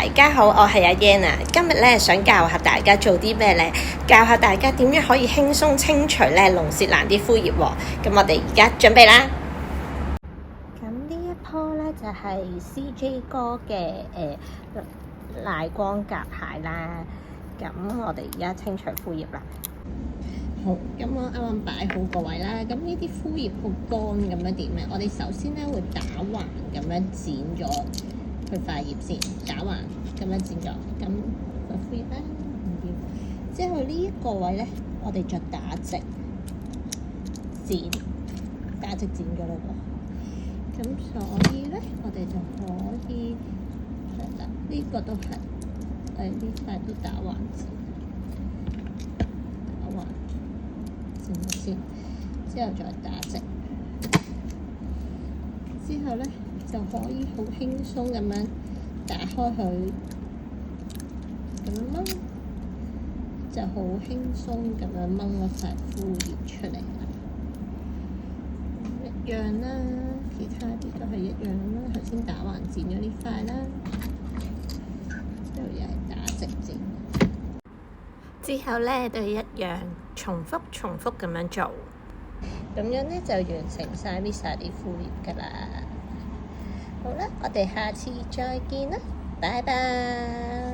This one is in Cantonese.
大家好，我係阿 Yan 啊。今日咧想教下大家做啲咩咧？教下大家點樣可以輕鬆清除咧龍舌蘭啲枯葉喎。咁我哋而家準備啦。咁呢一棵咧就係 CJ 哥嘅賴光甲蟹啦。咁我哋而家清除枯葉啦。好，咁我啱啱擺好個位啦。咁呢啲枯葉好乾咁樣點咧？我哋首先咧會打橫咁樣剪咗佢塊葉先，打橫咁樣剪咗，咁個枯葉咧唔要。之後呢一個位咧，我哋再打直剪咗咯喎。咁所以咧，我哋就可以係啦，呢個都係呢塊都打橫剪。先，之後再打直，之後咧就可以好輕鬆咁樣打開佢，咁樣掹就好輕鬆咁樣掹嗰塊枯葉出嚟啦。一樣啦，其他啲都係一樣啦。頭先打橫剪咗呢塊啦，之後又係打直剪。之後咧都一樣，重複咁樣做，咁樣咧就完成晒搣晒啲枯葉噶啦。好啦，我哋下次再見啦，拜拜。